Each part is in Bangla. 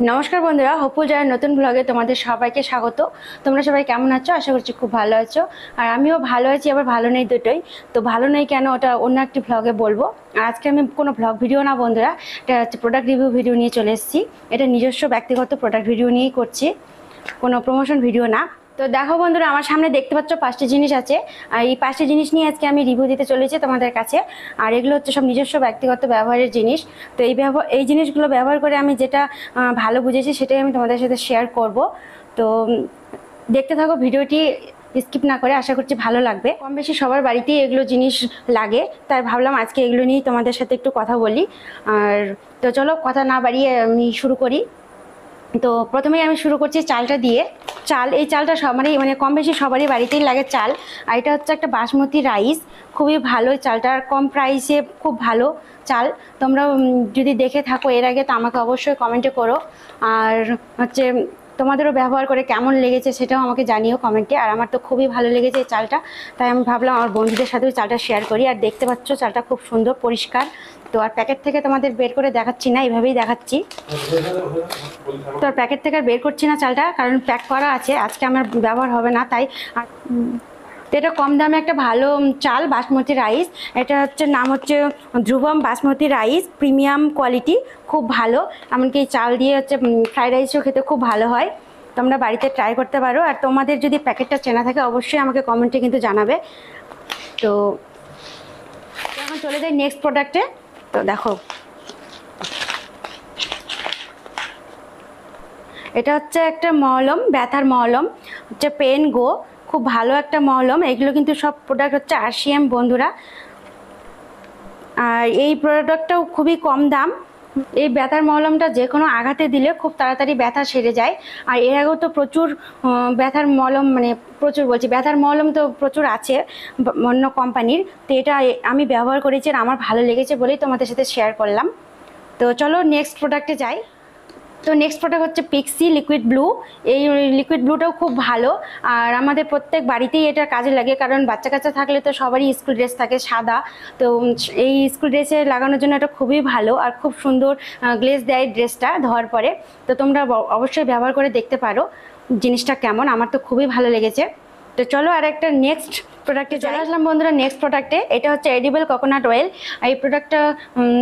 নমস্কার বন্ধুরা, হপুল জয়ের নতুন ব্লগে তোমাদের সবাইকে স্বাগত। তোমরা সবাই কেমন আছো? আশা করছি খুব ভালো আছো। আর আমিও ভালো আছি, আবার ভালো নেই দুটোই। তো ভালো নেই কেন, ওটা অন্য একটি ব্লগে বলবো। আর আজকে আমি কোনো ব্লগ ভিডিও না বন্ধুরা, এটা হচ্ছে প্রোডাক্ট রিভিউ ভিডিও নিয়ে চলে এসেছি। এটা নিজস্ব ব্যক্তিগত প্রোডাক্ট ভিডিও নিয়েই করছি, কোনো প্রমোশন ভিডিও না। তো দেখো বন্ধুরা, আমার সামনে দেখতে পাচ্ছ 5টি জিনিস আছে। আর এই 5টি জিনিস নিয়ে আজকে আমি রিভিউ দিতে চলেছি তোমাদের কাছে। আর এগুলো হচ্ছে সব নিজস্ব ব্যক্তিগত ব্যবহারের জিনিস। তো এই জিনিসগুলো ব্যবহার করে আমি যেটা ভালো বুঝেছি সেটাই আমি তোমাদের সাথে শেয়ার করব। তো দেখতে থাকো ভিডিওটি, স্কিপ না করে। আশা করছি ভালো লাগবে। কম বেশি সবার বাড়িতেই এগুলো জিনিস লাগে, তাই ভাবলাম আজকে এগুলো নিয়েই তোমাদের সাথে একটু কথা বলি। আর তো চলো কথা না বাড়িয়ে আমি শুরু করি। তো প্রথমেই আমি শুরু করছি চালটা দিয়ে। এই চালটা সবারই মানে কম বেশি সবারই বাড়িতেই লাগে চাল। আর এটা হচ্ছে একটা বাসমতি রাইস, খুবই ভালো চালটার, কম প্রাইসে খুব ভালো চাল। তোমরা যদি দেখে থাকো এর আগে, তো আমাকে অবশ্যই কমেন্টে করো। আর হচ্ছে তোমাদেরও ব্যবহার করে কেমন লেগেছে সেটাও আমাকে জানিও কমেন্টে। আর আমার তো খুবই ভালো লেগেছে এই চালটা, তাই আমি ভাবলাম আমার বন্ধুদের সাথেও চালটা শেয়ার করি। আর দেখতে পাচ্ছ চালটা খুব সুন্দর পরিষ্কার। তো আর প্যাকেট থেকে তোমাদের বের করে দেখাচ্ছি না, এইভাবেই দেখাচ্ছি। তো আর প্যাকেট থেকে আর বের করছি না চালটা, কারণ প্যাক করা আছে, আজকে আমার ব্যবহার হবে না তাই। তো এটা কম দামে একটা ভালো চাল, বাসমতি রাইস। এটা হচ্ছে নাম হচ্ছে ধ্রুবম বাসমতি রাইস, প্রিমিয়াম কোয়ালিটি, খুব ভালো। এমনকি এই চাল দিয়ে হচ্ছে ফ্রাইড রাইসও খেতে খুব ভালো হয়। তোমরা বাড়িতে ট্রাই করতে পারো। আর তোমাদের যদি প্যাকেটটা চেনা থাকে অবশ্যই আমাকে কমেন্টে কিন্তু জানাবে। তো এখন চলে যাই নেক্সট প্রোডাক্টে। তো দেখো, এটা হচ্ছে একটা মলম, ব্যথার মলম, হচ্ছে পেন গো, খুব ভালো একটা মলম। এগুলো কিন্তু সব প্রোডাক্ট হচ্ছে RCM বন্ধুরা। আর এই প্রোডাক্টটাও খুবই কম দাম। এই ব্যথার মলমটা যে কোনো আঘাতে দিলে খুব তাড়াতাড়ি ব্যথা সেরে যায়। আর এর আগেও তো প্রচুর ব্যথার মলম, মানে প্রচুর বলছি, ব্যথার মলম তো প্রচুর আছে অন্য কোম্পানির। তো এটা আমি ব্যবহার করেছি আর আমার ভালো লেগেছে বলেই তোমাদের সাথে শেয়ার করলাম। তো চলো নেক্সট প্রোডাক্টে যাই। তো নেক্সট প্রোডাক্ট হচ্ছে পিক্সি লিকুইড ব্লু। এই লিকুইড ব্লুটাও খুব ভালো। আর আমাদের প্রত্যেক বাড়িতেই এটা কাজে লাগে, কারণ বাচ্চা কাচ্চা থাকলে তো সবারই স্কুল ড্রেস থাকে সাদা। তো এই স্কুল ড্রেসে লাগানোর জন্য এটা খুবই ভালো। আর খুব সুন্দর গ্লেজ দেয় ড্রেসটা ধোয়ার পরে। তো তোমরা অবশ্যই ব্যবহার করে দেখতে পারো জিনিসটা কেমন, আমার তো খুবই ভালো লেগেছে। তো চলো আর একটা নেক্সট প্রোডাক্টে চলে আসলাম বন্ধুরা। নেক্সট প্রোডাক্টে, এটা হচ্ছে এডিবল কোকোনাট অয়েল। এই প্রোডাক্টটা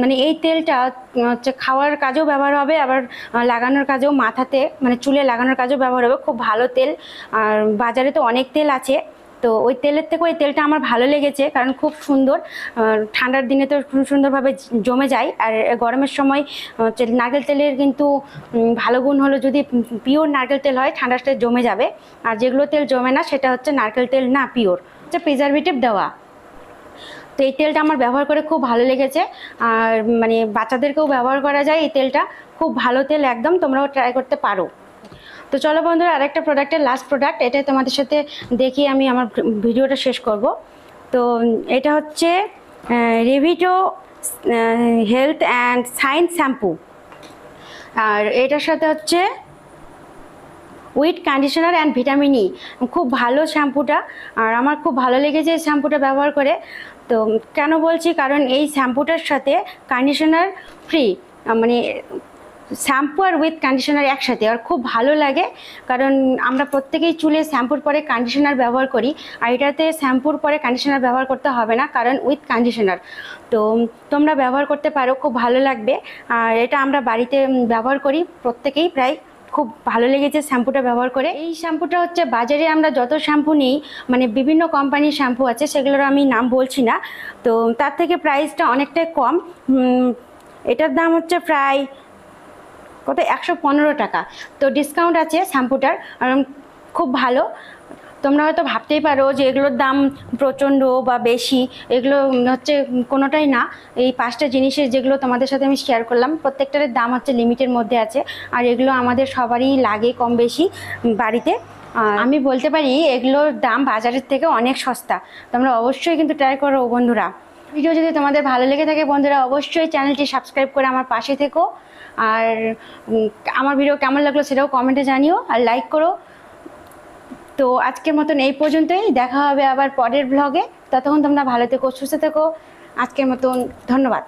মানে এই তেলটা হচ্ছে খাওয়ার কাজেও ব্যবহার হবে, আবার লাগানোর কাজেও, মাথাতে মানে চুলে লাগানোর কাজেও ব্যবহার হবে। খুব ভালো তেল। আর বাজারে তো অনেক তেল আছে, তো ওই তেলের থেকে ওই তেলটা আমার ভালো লেগেছে, কারণ খুব সুন্দর। ঠান্ডার দিনে তো খুব সুন্দরভাবে জমে যায়। আর গরমের সময় নারকেল তেলের কিন্তু ভালো গুণ হলো, যদি পিওর নারকেল তেল হয় ঠান্ডাতে জমে যাবে। আর যেগুলো তেল জমে না সেটা হচ্ছে নারকেল তেল না, পিওর, হচ্ছে প্রিজারভেটিভ দেওয়া। তো এই তেলটা আমার ব্যবহার করে খুব ভালো লেগেছে। আর মানে বাচ্চাদেরকেও ব্যবহার করা যায় এই তেলটা, খুব ভালো তেল একদম, তোমরাও ট্রাই করতে পারো। তো চলো বন্ধুরা, আরেকটা প্রোডাক্টের লাস্ট প্রোডাক্ট, এটা তোমাদের সাথে দেখিয়ে আমি আমার ভিডিওটা শেষ করব। তো এটা হচ্ছে রেভিটো হেলথ অ্যান্ড সায়েন্স শ্যাম্পু। আর এটার সাথে হচ্ছে with conditioner and vitamin E, খুব ভালো শ্যাম্পুটা। আর আমার খুব ভালো লেগেছে এই শ্যাম্পুটা ব্যবহার করে। তো কেন বলছি, কারণ এই শ্যাম্পুটার সাথে কন্ডিশনার ফ্রি, মানে শ্যাম্পু আর উইথ কন্ডিশনার একসাথে। আর খুব ভালো লাগে, কারণ আমরা প্রত্যেকেই চুলে শ্যাম্পুর পরে কন্ডিশনার ব্যবহার করি। আর এটাতে শ্যাম্পুর পরে কন্ডিশনার ব্যবহার করতে হবে না, কারণ উইথ কন্ডিশনার। তো তোমরা ব্যবহার করতে পারো, খুব ভালো লাগবে। আর এটা আমরা বাড়িতে ব্যবহার করি প্রত্যেকেই প্রায়। খুব ভালো লেগেছে শ্যাম্পুটা ব্যবহার করে। এই শ্যাম্পুটা হচ্ছে বাজারে আমরা যত শ্যাম্পু নিই, মানে বিভিন্ন কোম্পানির শ্যাম্পু আছে, সেগুলোর আমি নাম বলছি না। তো তার থেকে প্রাইসটা অনেকটাই কম। এটার দাম হচ্ছে প্রায় কত, 115 টাকা। তো ডিসকাউন্ট আছে শ্যাম্পুটার, আর খুব ভালো। তোমরা হয়তো ভাবতেই পারো যে এগুলোর দাম প্রচণ্ড বা বেশি, এগুলো হচ্ছে কোনোটাই না। এই 5টা জিনিসের যেগুলো তোমাদের সাথে আমি শেয়ার করলাম, প্রত্যেকটার দাম হচ্ছে লিমিটের মধ্যে আছে। আর এগুলো আমাদের সবারই লাগে কম বেশি বাড়িতে। আমি বলতে পারি এগুলোর দাম বাজারের থেকে অনেক সস্তা। তোমরা অবশ্যই কিন্তু ট্রাই করো বন্ধুরা। ভিডিও যদি তোমাদের ভালো লেগে থাকে বন্ধুরা, অবশ্যই চ্যানেলটি সাবস্ক্রাইব করে আমার পাশে থেকো। আর আমার ভিডিও কেমন লাগলো সেটাও কমেন্টে জানিও, আর লাইক করো। তো আজকের মতন এই পর্যন্তই, দেখা হবে আবার পরের ব্লগে। ততক্ষণ তোমরা ভালো থেকো, সুস্থ থেকো। আজকের মতন ধন্যবাদ।